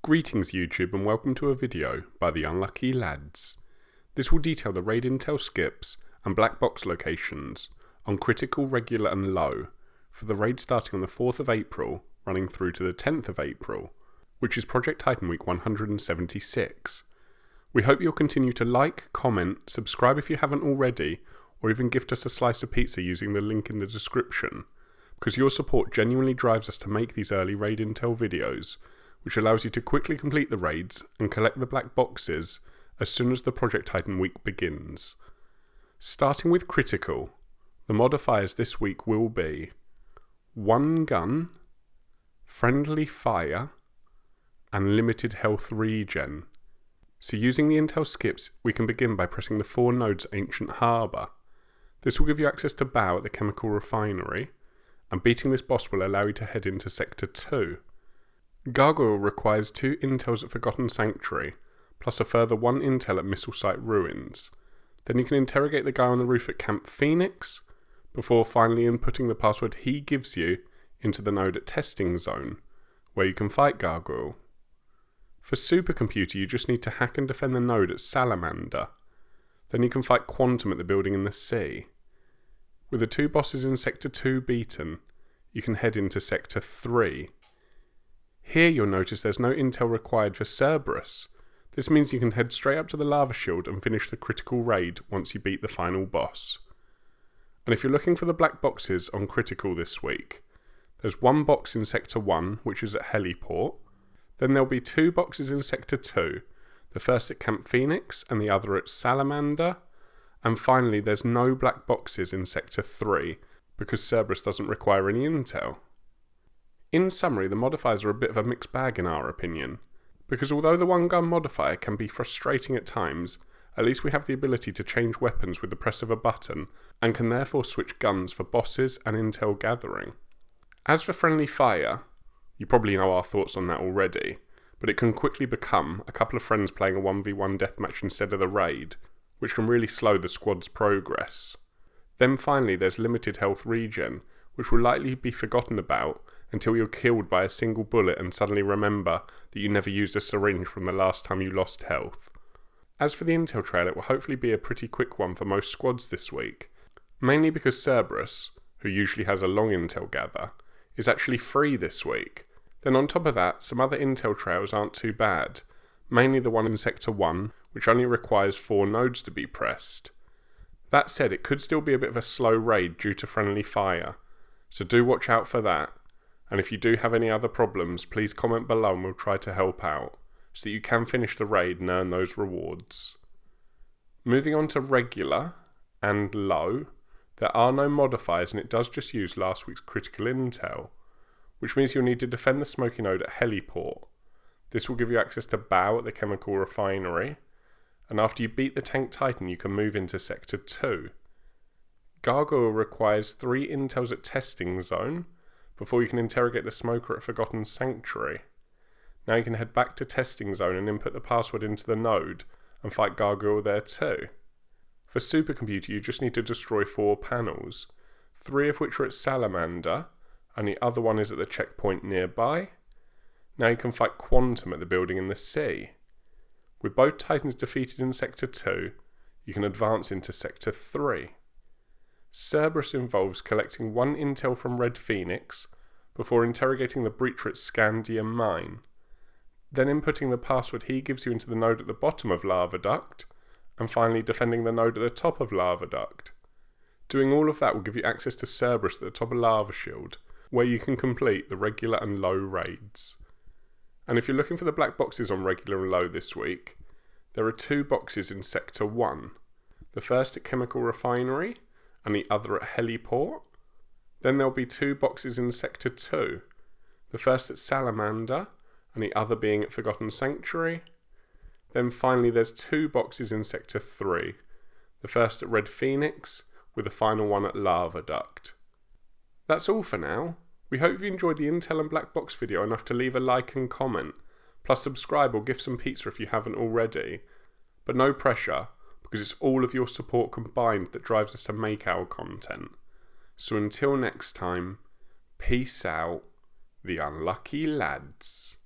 Greetings YouTube and welcome to a video by the Unlucky Lads. This will detail the raid intel skips and black box locations on critical, regular and low for the raid starting on the 4th of April running through to the 10th of April, which is Project Titan week 176. We hope you'll continue to like, comment, subscribe if you haven't already, or even gift us a slice of pizza using the link in the description, because your support genuinely drives us to make these early raid intel videos, which allows you to quickly complete the raids and collect the black boxes as soon as the Project Titan week begins. Starting with critical, the modifiers this week will be 1 gun, friendly fire, and limited health regen. So using the intel skips, we can begin by pressing the 4 nodes Ancient Harbour. This will give you access to Baal at the chemical refinery, and beating this boss will allow you to head into Sector 2. Gargoyle requires 2 intels at Forgotten Sanctuary, plus a further 1 intel at Missile Site Ruins. Then you can interrogate the guy on the roof at Camp Phoenix, before finally inputting the password he gives you into the node at Testing Zone, where you can fight Gargoyle. For Supercomputer you just need to hack and defend the node at Salamander. Then you can fight Quantum at the building in the sea. With the 2 bosses in Sector 2 beaten, you can head into Sector 3. Here you'll notice there's no intel required for Cerberus. This means you can head straight up to the lava shield and finish the critical raid once you beat the final boss. And if you're looking for the black boxes on critical this week, there's 1 box in Sector 1 which is at Heliport, then there'll be 2 boxes in Sector 2, the first at Camp Phoenix and the other at Salamander, and finally there's no black boxes in Sector 3 because Cerberus doesn't require any intel. In summary, the modifiers are a bit of a mixed bag in our opinion, because although the 1 gun modifier can be frustrating at times, at least we have the ability to change weapons with the press of a button, and can therefore switch guns for bosses and intel gathering. As for friendly fire, you probably know our thoughts on that already, but it can quickly become a couple of friends playing a 1v1 deathmatch instead of the raid, which can really slow the squad's progress. Then finally there's limited health regen, which will likely be forgotten about until you're killed by a single bullet and suddenly remember that you never used a syringe from the last time you lost health. As for the intel trail, it will hopefully be a pretty quick one for most squads this week, mainly because Cerberus, who usually has a long intel gather, is actually free this week. Then on top of that, some other intel trails aren't too bad, mainly the one in Sector 1, which only requires 4 nodes to be pressed. That said, it could still be a bit of a slow raid due to friendly fire, so do watch out for that. And if you do have any other problems, please comment below and we'll try to help out, so that you can finish the raid and earn those rewards. Moving on to regular and low, there are no modifiers and it does just use last week's critical intel, which means you'll need to defend the smoky node at Heliport. This will give you access to Baal at the chemical refinery, and after you beat the tank titan you can move into Sector 2. Gargoyle requires 3 intels at Testing Zone, before you can interrogate the smoker at Forgotten Sanctuary. Now you can head back to Testing Zone and input the password into the node and fight Gargoyle there too. For Supercomputer you just need to destroy 4 panels, 3 of which are at Salamander and the other one is at the checkpoint nearby. Now you can fight Quantum at the building in the sea. With both Titans defeated in Sector 2, you can advance into Sector 3. Cerberus involves collecting 1 intel from Red Phoenix before interrogating the breacher at Scandia Mine, then inputting the password he gives you into the node at the bottom of Lava Duct, and finally defending the node at the top of Lava Duct. Doing all of that will give you access to Cerberus at the top of Lava Shield, where you can complete the regular and low raids. And if you're looking for the black boxes on regular and low this week, there are 2 boxes in Sector 1, the first at Chemical Refinery, and the other at Heliport. Then there'll be 2 boxes in Sector 2, the first at Salamander and the other being at Forgotten Sanctuary. Then finally there's 2 boxes in Sector 3, the first at Red Phoenix with the final one at Lava Duct. That's all for now. We hope you enjoyed the intel and black box video enough to leave a like and comment, plus subscribe or give some pizza if you haven't already. But no pressure, because it's all of your support combined that drives us to make our content. So until next time, peace out, the Unlucky Lads.